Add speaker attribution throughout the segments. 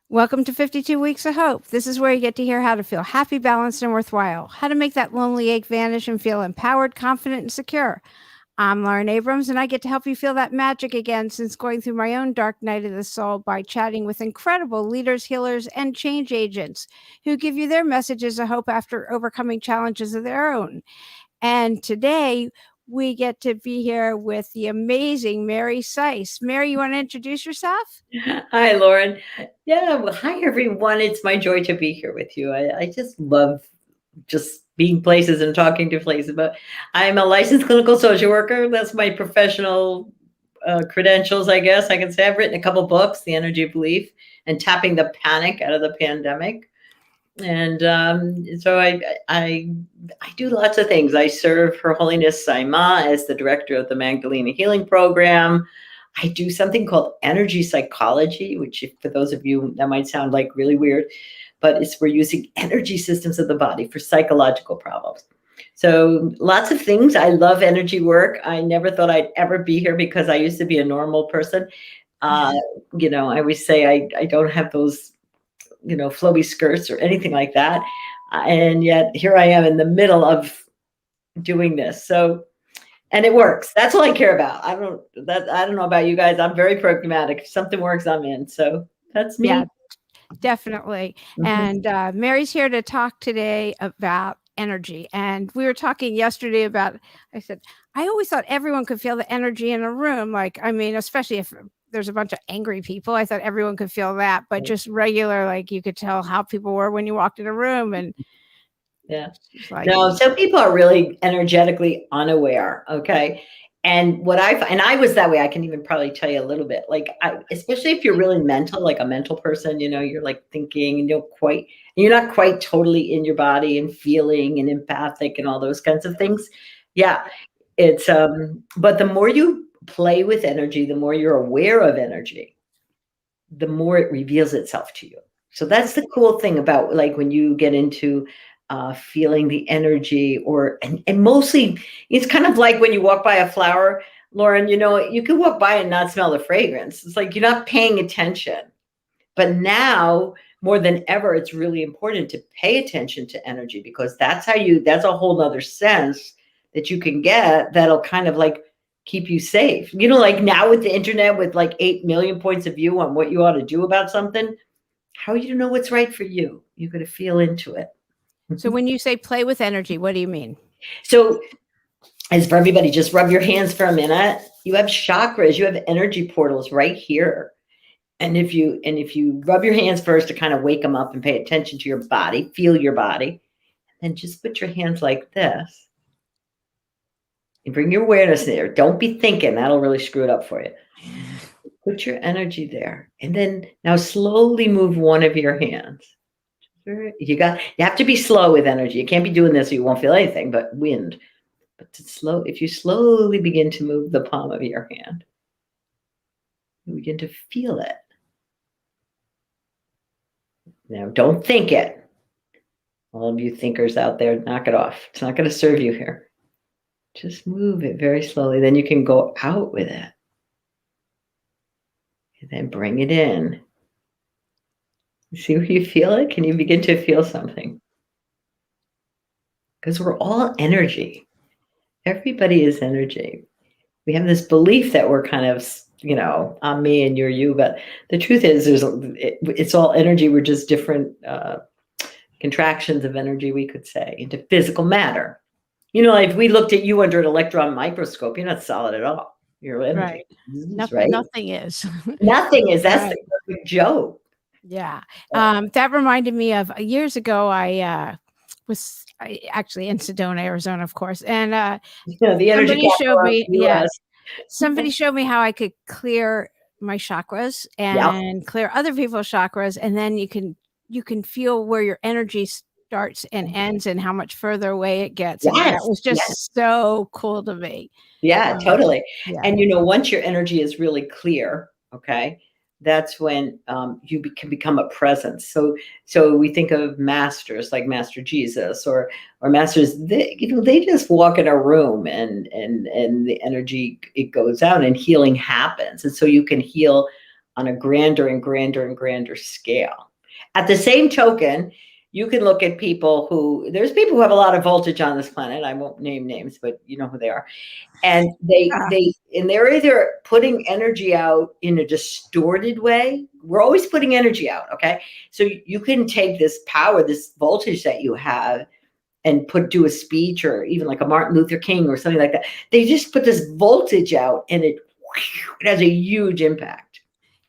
Speaker 1: Welcome to 52 Weeks of Hope. This is where you get to hear how to feel happy, balanced, and worthwhile, how to make that lonely ache vanish and feel empowered, confident, and secure. I'm Lauren Abrams, and I get to help you feel that magic again since going through my own dark night of the soul by chatting with incredible leaders, healers, and change agents who give you their messages of hope after overcoming challenges of their own. And today, we get to be here with the amazing Mary Sise. Mary, you want to introduce yourself?
Speaker 2: Hi, Lauren. Yeah, well, hi, everyone. It's my joy to be here with you. I just love just being places and talking to places. But I'm a licensed clinical social worker. That's my professional credentials, I guess I can say. I've written a couple books, The Energy of Belief and Tapping the Panic Out of the Pandemic. And so I do lots of things. I serve Her Holiness Saima as the director of the Magdalena Healing Program. I do something called energy psychology, which for those of you, that might sound like really weird, but we're using energy systems of the body for psychological problems. So lots of things. I love energy work. I never thought I'd ever be here because I used to be a normal person. I always say I don't have those, flowy skirts or anything like that. And yet here I am in the middle of doing this. And it works. That's all I care about. I don't know about you guys. I'm very pragmatic. If something works, I'm in. So that's me.
Speaker 1: Yeah, definitely. And Mary's here to talk today about energy. And we were talking yesterday about, I said, I always thought everyone could feel the energy in a room. Like, I mean, especially if there's a bunch of angry people, I thought everyone could feel that, but just regular, like you could tell how people were when you walked in a room. And
Speaker 2: yeah, no, some people are really energetically unaware. Okay. And I was that way. I can even probably tell you a little bit, especially if you're really mental, like a mental person, you're like thinking and you're not quite totally in your body and feeling and empathic and all those kinds of things. Yeah. It's, but the more you play with energy, the more you're aware of energy, the more it reveals itself to you. So that's the cool thing about like when you get into feeling the energy and mostly it's kind of like when you walk by a flower, Lauren, you can walk by and not smell the fragrance. It's like you're not paying attention. But now more than ever, it's really important to pay attention to energy because that's a whole nother sense that you can get that'll kind of like keep you safe. Like now with the internet with like 8 million points of view on what you ought to do about something, how do you know what's right for you? You got to feel into it.
Speaker 1: so when you say play with energy, what do you mean?
Speaker 2: So as for everybody, just rub your hands for a minute. You have chakras, you have energy portals right here. And if you rub your hands first to kind of wake them up and pay attention to your body, feel your body, and then just put your hands like this and bring your awareness there. Don't be thinking, that'll really screw it up for you. Put your energy there. And then now slowly move one of your hands. You have to be slow with energy. You can't be doing this or you won't feel anything but wind. But if you slowly begin to move the palm of your hand, you begin to feel it. Now, don't think it. All of you thinkers out there, knock it off. It's not going to serve you here. Just move it very slowly. Then you can go out with it. And then bring it in. See where you feel it? Can you begin to feel something? Because we're all energy. Everybody is energy. We have this belief that we're kind of, I'm me and you're you, but the truth is it's all energy. We're just different contractions of energy, we could say, into physical matter. If we looked at you under an electron microscope, you're not solid at all. You're energy.
Speaker 1: Right. Nothing is.
Speaker 2: Nothing is. That's the perfect joke.
Speaker 1: Yeah. That reminded me of years ago, I was actually in Sedona, Arizona, of course. And
Speaker 2: the energy
Speaker 1: somebody showed me how I could clear my chakras and clear other people's chakras. And then you can feel where your energy starts and ends and how much further away it gets. And that was just so cool to me.
Speaker 2: Yeah, totally. Yeah. And once your energy is really clear, okay, that's when you can become a presence. So we think of masters like Master Jesus or masters. They just walk in a room and the energy, it goes out and healing happens. And so you can heal on a grander and grander and grander scale. At the same token, you can look at people there's people who have a lot of voltage on this planet. I won't name names, but you know who they are. And they're either putting energy out in a distorted way. We're always putting energy out. Okay. So you can take this power, this voltage that you have, and do a speech, or even like a Martin Luther King or something like that. They just put this voltage out, and it has a huge impact.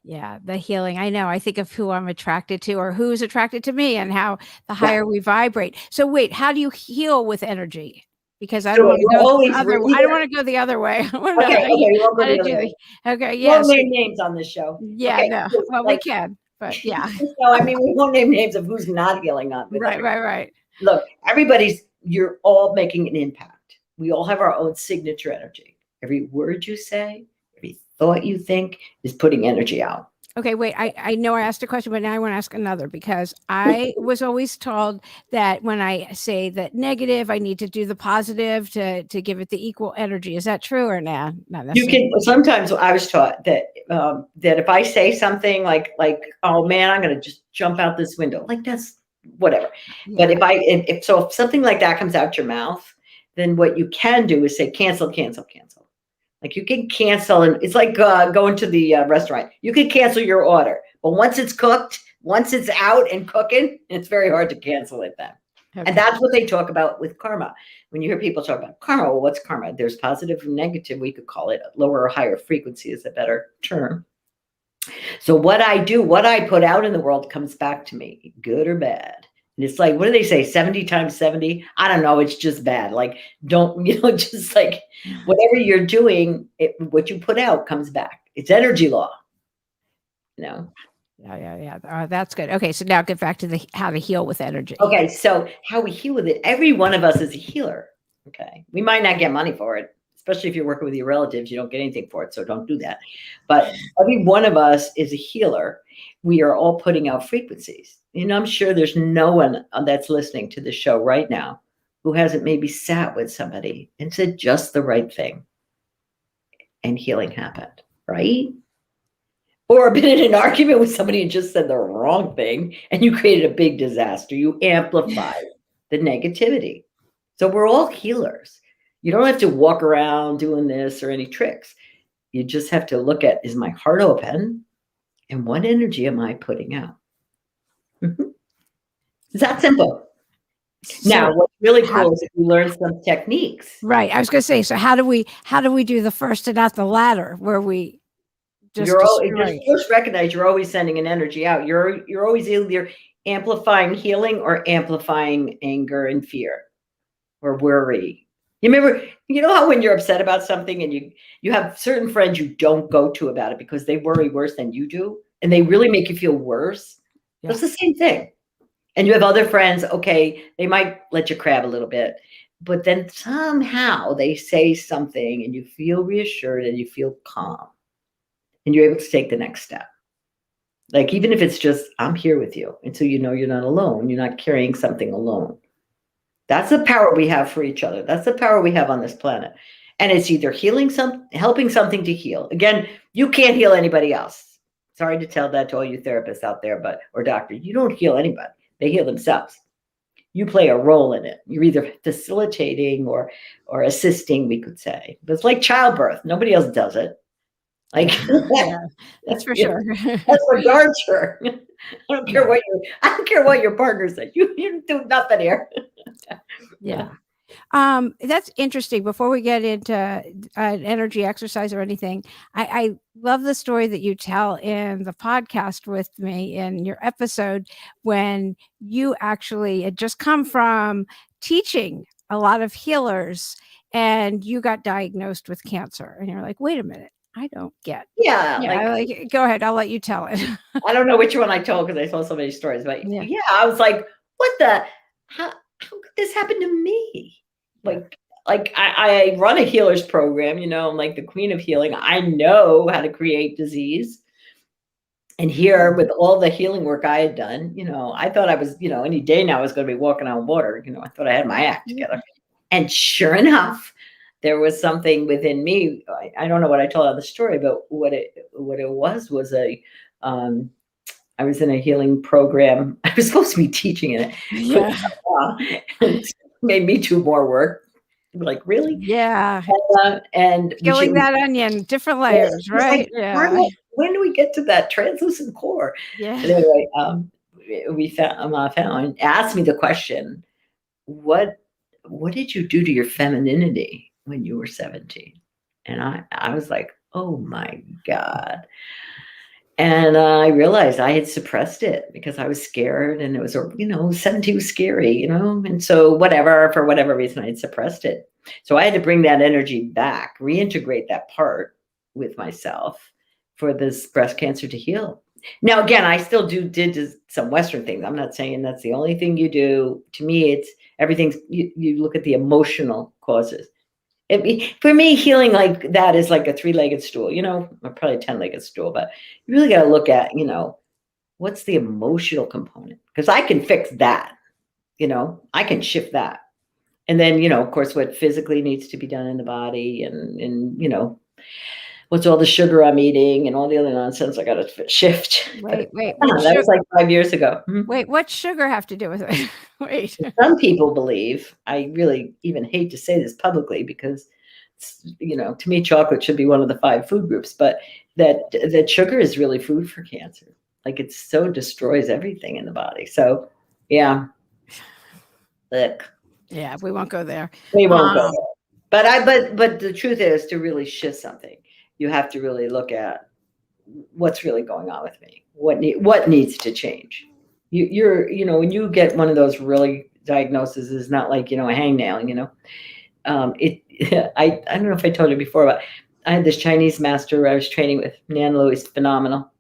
Speaker 1: Yeah, the healing. I know. I think of who I'm attracted to or who's attracted to me, and how the higher we vibrate. So wait, how do you heal with energy? Because I don't want to go the other way. I don't want to go the other way.
Speaker 2: Okay, you won't go the other way.
Speaker 1: Okay,
Speaker 2: yes. We won't name names on this show.
Speaker 1: Yeah,
Speaker 2: okay,
Speaker 1: no. Well, we can, but yeah.
Speaker 2: No, I mean, we won't name names of who's not healing on.
Speaker 1: Right.
Speaker 2: Look, you're all making an impact. We all have our own signature energy. Every word you say, every thought you think is putting energy out.
Speaker 1: Okay, wait, I know I asked a question, but now I want to ask another, because I was always told that when I say that negative, I need to do the positive to give it the equal energy. Is that true or nah?
Speaker 2: You can, sometimes I was taught that that if I say something like, oh man, I'm going to just jump out this window, like that's whatever. Yeah. But if something like that comes out your mouth, then what you can do is say, cancel, cancel, cancel. Like you can cancel, and it's like going to the restaurant. You can cancel your order, but once it's cooked, once it's out and cooking, it's very hard to cancel it then. Okay. And that's what they talk about with karma. When you hear people talk about karma, well, what's karma? There's positive and negative. We could call it lower or higher frequency is a better term. So what I do, what I put out in the world comes back to me, good or bad. And it's like, what do they say? 70 times 70? I don't know. It's just bad. Like, just like whatever you're doing, what you put out comes back. It's energy law.
Speaker 1: Yeah. That's good. Okay. So now get back to how to heal with energy.
Speaker 2: Okay. So how we heal with it. Every one of us is a healer. Okay. We might not get money for it, especially if you're working with your relatives, you don't get anything for it. So don't do that. But every one of us is a healer. We are all putting out frequencies. I'm sure there's no one that's listening to the show right now who hasn't maybe sat with somebody and said just the right thing, and healing happened, right? Or been in an argument with somebody and just said the wrong thing, and you created a big disaster. You amplified the negativity. So we're all healers. You don't have to walk around doing this or any tricks. You just have to look at, is my heart open? And what energy am I putting out? Mm-hmm. It's that simple. So now, what's really cool is if you learn some techniques.
Speaker 1: Right. I was going to say, so how do we do the first and not the latter, where we just
Speaker 2: first recognize you're always sending an energy out. You're always either amplifying healing or amplifying anger and fear or worry. You remember, how when you're upset about something and you have certain friends you don't go to about it because they worry worse than you do, and they really make you feel worse? Yeah. It's the same thing. And you have other friends, okay, they might let you crab a little bit, but then somehow they say something and you feel reassured and you feel calm and you're able to take the next step. Like, even if it's just, I'm here with you until you know you're not alone, you're not carrying something alone. That's the power we have for each other. That's the power we have on this planet. And it's either helping something to heal. Again, you can't heal anybody else. Sorry to tell that to all you therapists out there, or doctors, you don't heal anybody. They heal themselves. You play a role in it. You're either facilitating or assisting, we could say. But it's like childbirth. Nobody else does it. Like,
Speaker 1: yeah, that's for sure.
Speaker 2: That's for darn sure. I don't care what your partner says. You do nothing here.
Speaker 1: Yeah. That's interesting. Before we get into an energy exercise or anything, I love the story that you tell in the podcast with me in your episode, when you actually had just come from teaching a lot of healers and you got diagnosed with cancer, and you're like, wait a minute, I don't get.
Speaker 2: Yeah.
Speaker 1: Like, go ahead. I'll let you tell it.
Speaker 2: I don't know which one I told because I told so many stories, but yeah, I was like, how could this happen to me? Like I run a healers program, I'm like the queen of healing. I know how to create disease. And here, with all the healing work I had done, I thought I was, any day now I was going to be walking on water. I thought I had my act together. And sure enough, there was something within me. I don't know what I told on the story, but what it was a I was in a healing program. I was supposed to be teaching in it.
Speaker 1: Yeah.
Speaker 2: And made me do more work. Like, really?
Speaker 1: Yeah.
Speaker 2: And
Speaker 1: Peeling that onion, different layers, right?
Speaker 2: like,
Speaker 1: Yeah.
Speaker 2: when do we get to that translucent core?
Speaker 1: Yeah.
Speaker 2: And anyway, we found asked me the question, what did you do to your femininity when you were 17? And I was like, oh my God. And I realized I had suppressed it because I was scared, and it was, 17 was scary, and so whatever, for whatever reason, I had suppressed it. So I had to bring that energy back, reintegrate that part with myself for this breast cancer to heal. Now, again, I still did some Western things. I'm not saying that's the only thing you do. To me, it's everything's, you look at the emotional causes. For me, healing like that is like a 3-legged stool, or probably a 10-legged stool, but you really got to look at, what's the emotional component? Because I can fix that, I can shift that. And then, of course, what physically needs to be done in the body, and what's all the sugar I'm eating and all the other nonsense I got to shift.
Speaker 1: Wait.
Speaker 2: That was like 5 years ago.
Speaker 1: Wait, what's sugar have to do with it? Wait.
Speaker 2: Some people believe, I really even hate to say this publicly because, to me, chocolate should be one of the 5 food groups, but that sugar is really food for cancer. Like, it so destroys everything in the body. So, yeah. Look.
Speaker 1: Yeah, we won't go there.
Speaker 2: We won't go there. But the truth is, to really shift something, you have to really look at what's really going on with me. What needs to change? You're when you get one of those really diagnoses, is not like, a hangnail, I don't know if I told you before, but I had this Chinese master I was training with, Nan Louis, phenomenal.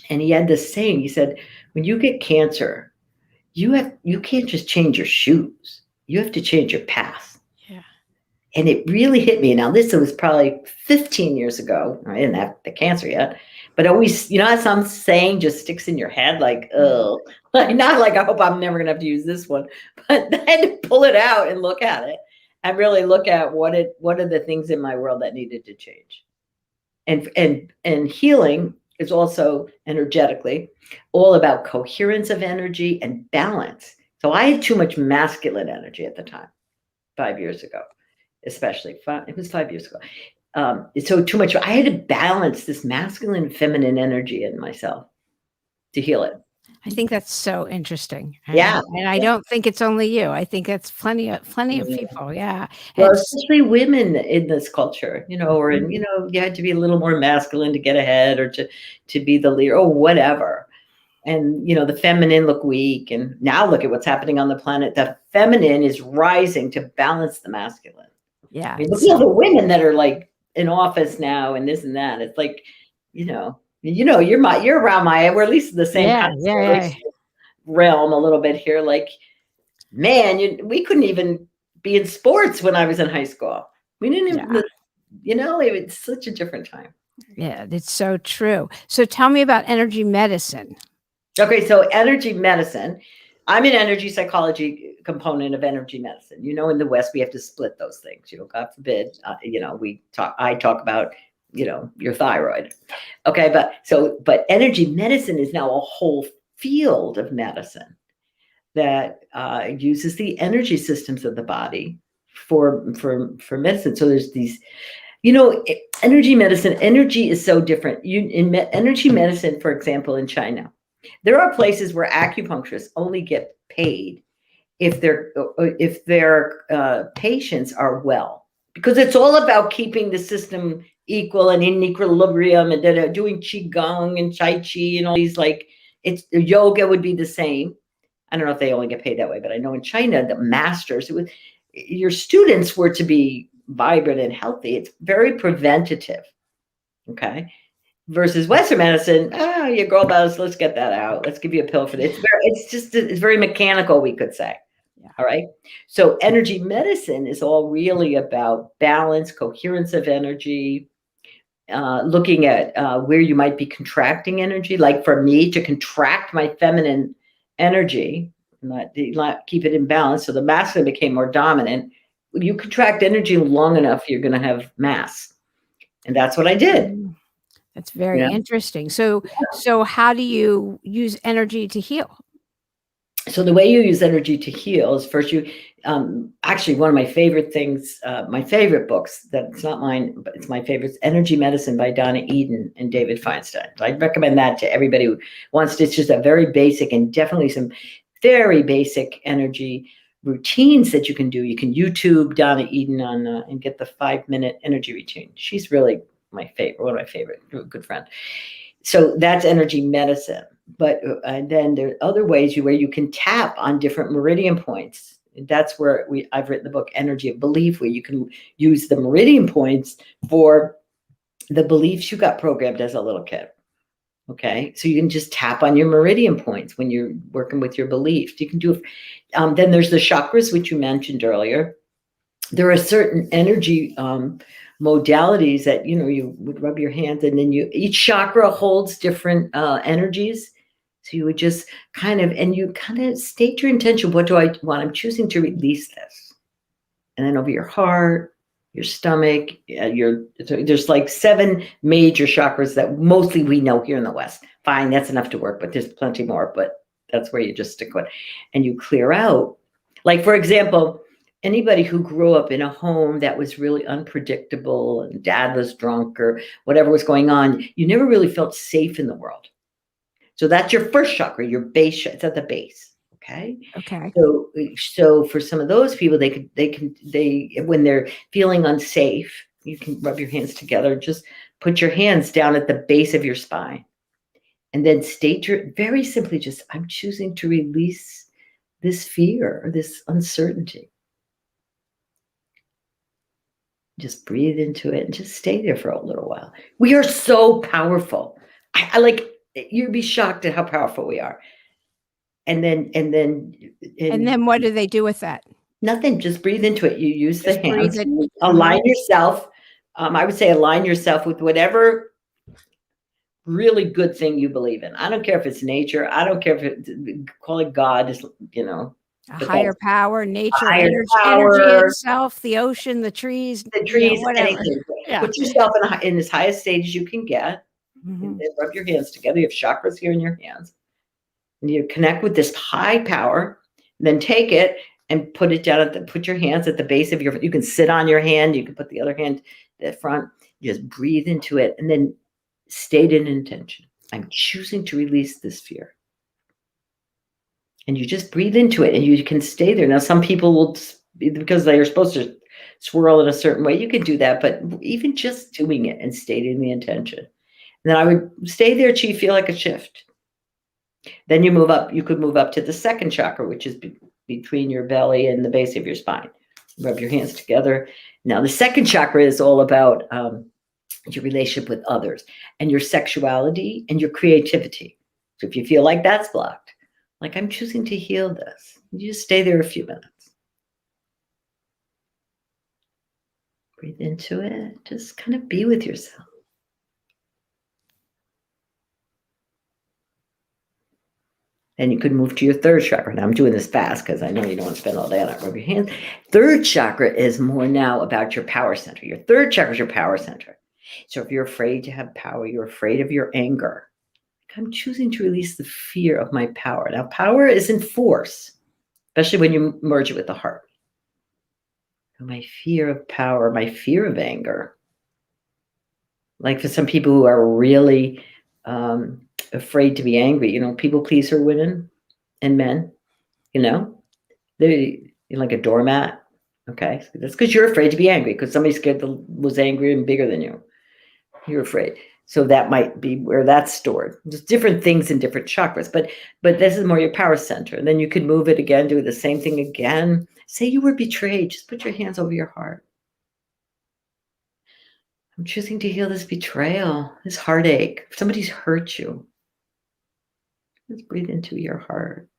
Speaker 2: And he had this saying. He said, when you get cancer, you can't just change your shoes. You have to change your path.
Speaker 1: Yeah.
Speaker 2: And it really hit me. Now, this was probably 15 years ago. I didn't have the cancer yet. But always, how some saying just sticks in your head, like, oh, not like, I hope I'm never going to have to use this one. But I had to pull it out and look at it and really look at what are the things in my world that needed to change. And healing is also energetically all about coherence of energy and balance. So I had too much masculine energy at the time, 5 years ago, especially. It was 5 years ago. So too much. I had to balance this masculine, feminine energy in myself to heal it.
Speaker 1: I think that's so interesting.
Speaker 2: Yeah.
Speaker 1: And I don't think it's only you. I think it's plenty of people. Yeah.
Speaker 2: Well, especially women in this culture, or you had to be a little more masculine to get ahead, or to be the leader, or whatever. And, the feminine look weak. And now look at what's happening on the planet. The feminine is rising to balance the masculine.
Speaker 1: Yeah.
Speaker 2: I mean, look at the women that are like in office now and this and that. It's like, you're around we're at least the same kind of realm a little bit here. Like, man, we couldn't even be in sports when I was in high school. We didn't even, it's such a different time.
Speaker 1: Yeah, it's so true. So tell me about energy medicine.
Speaker 2: Okay, so energy medicine. I'm an energy psychology component of energy medicine. In the West, we have to split those things. God forbid, I talk about, your thyroid. Okay, but energy medicine is now a whole field of medicine that uses the energy systems of the body for medicine. So there's these, energy medicine. Energy is so different. Energy medicine, for example, in China, there are places where acupuncturists only get paid if their patients are well, because it's all about keeping the system equal and in equilibrium, and then doing qigong and tai chi and all these, like, it's yoga would be the same. I don't know if they only get paid that way, but I know in China, the masters, your students were to be vibrant and healthy. It's very preventative. Okay. Versus Western medicine, your girl bells, let's get that out. Let's give you a pill for this. It's very mechanical, we could say. Yeah. All right. So energy medicine is all really about balance, coherence of energy, looking at where you might be contracting energy. Like for me, to contract my feminine energy, not keep it in balance. So the masculine became more dominant. you contract energy long enough, you're going to have mass. And that's what I did.
Speaker 1: That's very interesting. So how do you use energy to heal?
Speaker 2: So the way you use energy to heal is first you, actually one of my favorite things, my favorite books, that's not mine, but it's my favorite, Energy Medicine by Donna Eden and David Feinstein. So I recommend that to everybody who wants to. It's just a very basic and definitely some very basic energy routines that you can do. You can YouTube Donna Eden on and get the 5-minute energy routine. She's really my favorite, one of my favorite, good friend. So that's energy medicine. But then there are other ways where you can tap on different meridian points. That's where I've written the book Energy of Belief, where you can use the meridian points for the beliefs you got programmed as a little kid. Okay, so you can just tap on your meridian points when you're working with your beliefs. You can do. Then there's the chakras, which you mentioned earlier. There are certain energy modalities that you would rub your hands, and then each chakra holds different energies. So you would just kind of state your intention. What do I want? I'm choosing to release this. And then over your heart, your stomach, there's like 7 major chakras that mostly we know here in the West. Fine, that's enough to work, but there's plenty more, but that's where you just stick with. And you clear out. Like, for example, anybody who grew up in a home that was really unpredictable and dad was drunk or whatever was going on, you never really felt safe in the world. So that's your first chakra, your base. It's at the base. Okay.
Speaker 1: Okay.
Speaker 2: So for some of those people, they when they're feeling unsafe, you can rub your hands together. Just put your hands down at the base of your spine, and then state very simply, just I'm choosing to release this fear or this uncertainty. Just breathe into it and just stay there for a little while. We are so powerful. I like. You'd be shocked at how powerful we are. And then
Speaker 1: what do they do with that?
Speaker 2: Nothing. Just breathe into it. You use the hands.
Speaker 1: Align
Speaker 2: yourself. I would say align yourself with whatever really good thing you believe in. I don't care if it's nature. I don't care if call it God. Is
Speaker 1: a higher power, nature,
Speaker 2: energy
Speaker 1: itself, the ocean, the trees, whatever.
Speaker 2: Anything. Yeah. Put yourself in as high a stage as you can get. And then rub your hands together. You have chakras here in your hands. And you connect with this high power. Then take it and put it down put your hands at the base of you can sit on your hand. You can put the other hand at the front. You just breathe into it and then state an intention. I'm choosing to release this fear. And you just breathe into it and you can stay there. Now, some people will, because they are supposed to swirl in a certain way, you can do that. But even just doing it and stating the intention. Then I would stay there till you feel like a shift. Then you move up. You could move up to the second chakra, which is between your belly and the base of your spine. Rub your hands together. Now, the second chakra is all about your relationship with others and your sexuality and your creativity. So if you feel like that's blocked, like I'm choosing to heal this, you just stay there a few minutes. Breathe into it. Just kind of be with yourself. Then you could move to your third chakra. Now I'm doing this fast because I know you don't want to spend all day on it. Rub your hands. Third chakra is more now about your power center. Your third chakra is your power center. So if you're afraid to have power, you're afraid of your anger. I'm choosing to release the fear of my power. Now, power isn't force, especially when you merge it with the heart. My fear of power, my fear of anger. Like for some people who are really afraid to be angry, people pleaser women and men, they're like a doormat. Okay. So that's because you're afraid to be angry because somebody was angry and bigger than you. You're afraid. So that might be where that's stored. There's different things in different chakras, but this is more your power center. And then you could move it again, do the same thing again. Say you were betrayed. Just put your hands over your heart. I'm choosing to heal this betrayal, this heartache. If somebody's hurt you, let's breathe into your heart.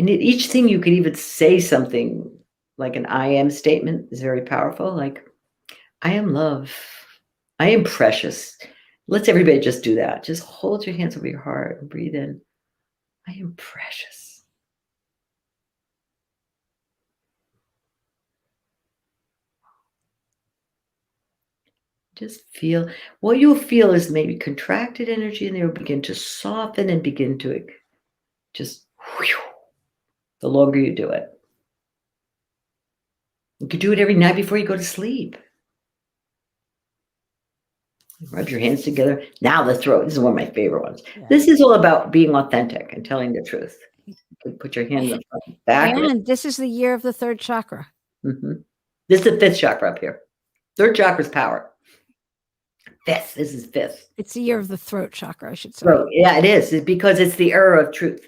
Speaker 2: And each thing you could even say something like an I am statement is very powerful. Like, I am love. I am precious. Let's everybody just do that. Just hold your hands over your heart and breathe in. I am precious. Just feel. What you'll feel is maybe contracted energy, and they will begin to soften and begin to just whew, the longer you do it. You could do it every night before you go to sleep. Rub your hands together. Now the throat. This is one of my favorite ones.
Speaker 1: Yeah.
Speaker 2: This is all about being authentic and telling the truth. You can put your hand in the front, back.
Speaker 1: And this is the year of the third chakra.
Speaker 2: Mhm. This is the fifth chakra up here. Third chakra is power. Fifth. This is fifth.
Speaker 1: It's the year of the throat chakra, I should say.
Speaker 2: So, yeah, it is. It's because it's the era of truth.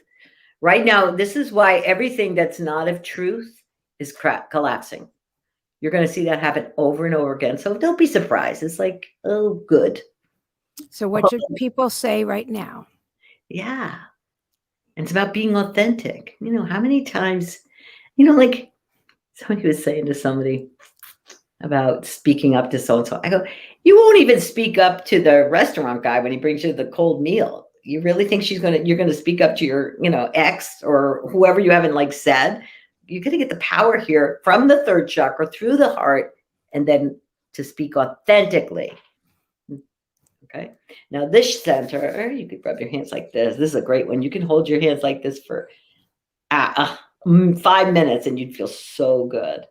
Speaker 2: Right now, this is why everything that's not of truth is collapsing. You're going to see that happen over and over again. So don't be surprised. It's like, oh, good.
Speaker 1: So what should people say right now?
Speaker 2: Yeah. And it's about being authentic. You know, how many times, you know, like somebody was saying to somebody about speaking up to so-and-so. I go, you won't even speak up to the restaurant guy when he brings you the cold meal. You really think you're going to speak up to your, ex or whoever you haven't like said? You're going to get the power here from the third chakra through the heart, and then to speak authentically. Okay. Now this center, you could rub your hands like this. This is a great one. You can hold your hands like this for 5 minutes and you'd feel so good.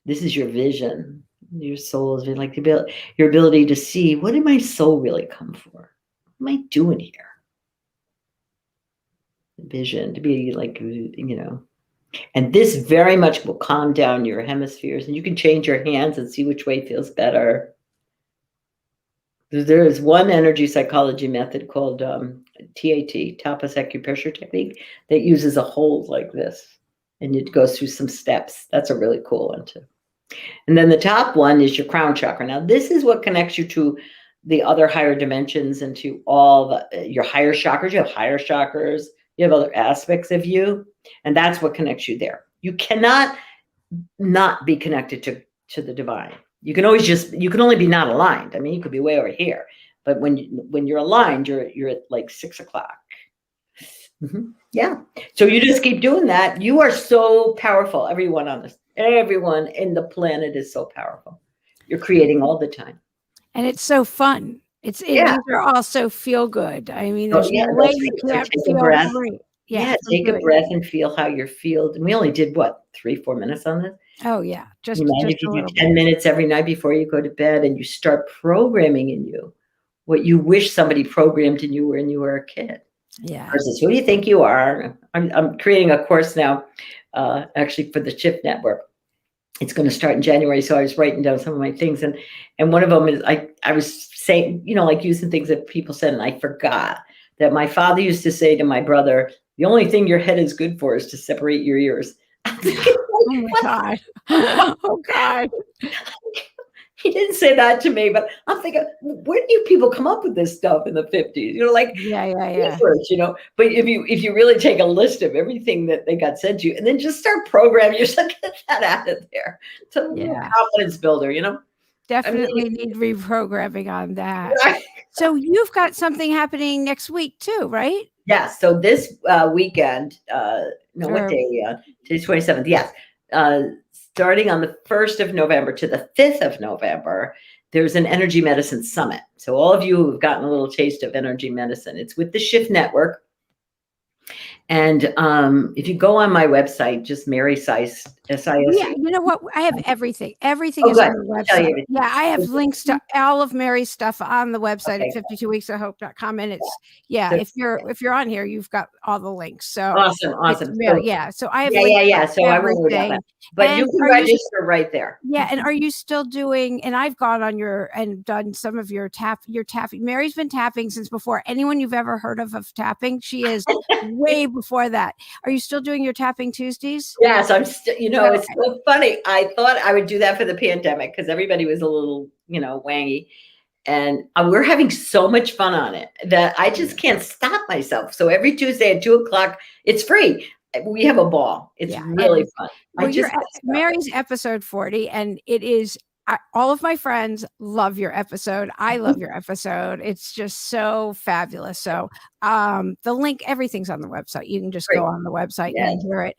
Speaker 2: This is your vision. Your soul is like your ability to see, what did my soul really come for? What am I doing here? Vision, to be like, and this very much will calm down your hemispheres, and you can change your hands and see which way feels better. There is one energy psychology method called TAT, Tapas Acupressure Technique, that uses a hold like this, and it goes through some steps. That's a really cool one too. And then the top one is your crown chakra. Now, this is what connects you to the other higher dimensions and to all your higher chakras. You have higher chakras. You have other aspects of you, and that's what connects you there. You cannot not be connected to the divine. You can only be not aligned. I mean, you could be way over here, but when you're aligned, you're at like 6 o'clock. Mm-hmm. Yeah. So you just keep doing that. You are so powerful. Everyone in the planet is so powerful. You're creating all the time.
Speaker 1: And it's so fun. These are also feel good. I mean, there's no way you can't feel great.
Speaker 2: Take a breath and feel how you're feeling. And we only did 3-4 minutes on this.
Speaker 1: Oh yeah. Just
Speaker 2: if you do 10 minutes every night before you go to bed, and you start programming in you what you wish somebody programmed in you when you were a kid.
Speaker 1: Yeah.
Speaker 2: Versus who do you think you are? I'm creating a course now, actually for the Shift Network. It's going to start in January. So I was writing down some of my things, and one of them is I was saying, like using things that people said, and I forgot that my father used to say to my brother, the only thing your head is good for is to separate your ears.
Speaker 1: Oh my God. Oh God.
Speaker 2: He didn't say that to me, but I'm thinking, where do you people come up with this stuff in the 50s?
Speaker 1: Yeah.
Speaker 2: First, but if you really take a list of everything that they got sent to you, and then just start programming yourself, get that out of there. It's a confidence builder,
Speaker 1: Definitely need reprogramming on that. Right. So you've got something happening next week too, right?
Speaker 2: Yeah. So this weekend, what day are we on? Today's 27th. Yes. Starting on the 1st of November to the 5th of November, there's an energy medicine summit. So all of you who've gotten a little taste of energy medicine, it's with the Shift Network. And if you go on my website, just Mary Sise, S-I-S-E.
Speaker 1: Yeah, you know what? I have everything. Everything is on the website. Yeah, I have links to all of Mary's stuff on the website at 52weeksofhope.com. And it's if you're on here, you've got all the links. So
Speaker 2: awesome.
Speaker 1: So I have
Speaker 2: So I will worry about that. But you can register right there.
Speaker 1: Yeah, and are you still doing? And I've gone on and done some of your tapping. Mary's been tapping since before anyone you've ever heard of tapping. She is way before that. Are you still doing your tapping Tuesdays?
Speaker 2: Yes, I'm still. It's so funny. I thought I would do that for the pandemic because everybody was a little, wangy. And we're having so much fun on it that I just can't stop myself. So every Tuesday at 2 o'clock, it's free. We have a ball. It's really fun.
Speaker 1: Mary's episode 40, and it is. All of my friends love your episode. I love your episode. It's just so fabulous. So the link, everything's on the website. You can just go on the website and hear it.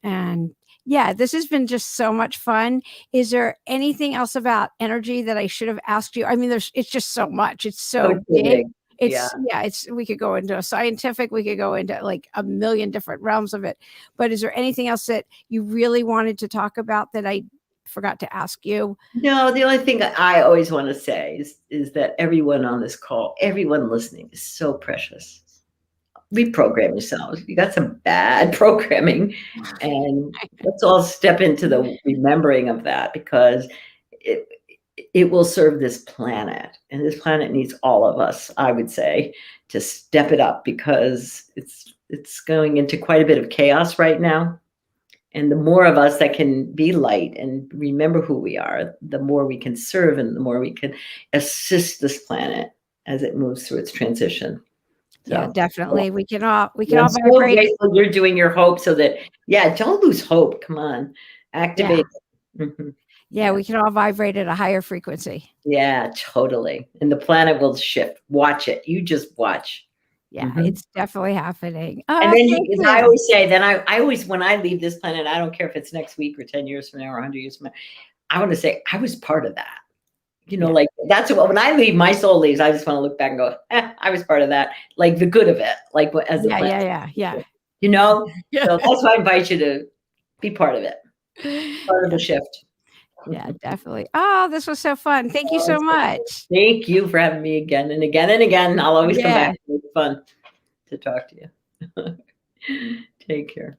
Speaker 1: And Yeah, this has been just so much fun. Is there anything else about energy that I should have asked you? I mean, it's just so much. It's
Speaker 2: Oh,
Speaker 1: so
Speaker 2: it's so
Speaker 1: big.
Speaker 2: big. Yeah.
Speaker 1: We could go into a scientific, we could go into like a million different realms of it. But is there anything else that you really wanted to talk about that I forgot to ask you?
Speaker 2: No, the only thing I always want to say is that everyone on this call, everyone listening is so precious. Reprogram yourselves. You got some bad programming, and let's all step into the remembering of that, because it it will serve this planet, and this planet needs all of us, I would say, to step it up, because it's going into quite a bit of chaos right now. And the more of us that can be light and remember who we are, the more we can serve and the more we can assist this planet as it moves through its transition.
Speaker 1: Yeah,
Speaker 2: So,
Speaker 1: definitely. We can all
Speaker 2: I'm so
Speaker 1: vibrate.
Speaker 2: grateful you're doing your hope, so that, yeah, don't lose hope. Come on,
Speaker 1: Yeah.
Speaker 2: activate. Mhm.
Speaker 1: Yeah,
Speaker 2: Yeah,
Speaker 1: we can all vibrate at a higher frequency.
Speaker 2: yeah, totally. And the planet will shift. Watch it. You just watch.
Speaker 1: Yeah,
Speaker 2: Mhm.
Speaker 1: it's definitely happening.
Speaker 2: And
Speaker 1: Oh,
Speaker 2: then
Speaker 1: thank
Speaker 2: you, I
Speaker 1: you.
Speaker 2: always say, then I always, when I leave this planet, I don't care if it's next week or 10 years from now or 100 years from now, I want to say I was part of that.
Speaker 1: Yeah.
Speaker 2: Like, that's what, when I leave, my soul leaves. I just want to look back and go, I was part of that. Like the good of it, like as the
Speaker 1: Yeah,
Speaker 2: planet,
Speaker 1: yeah, yeah, yeah.
Speaker 2: So that's why I invite you to be part of it, part of the
Speaker 1: Yeah,
Speaker 2: shift.
Speaker 1: yeah, definitely. Oh, this was so fun. Thank you
Speaker 2: Oh,
Speaker 1: so
Speaker 2: it's so good.
Speaker 1: much.
Speaker 2: Thank you for having me again and again and again. I'll always come back.
Speaker 1: Yeah.
Speaker 2: It's fun to talk to you. Take care.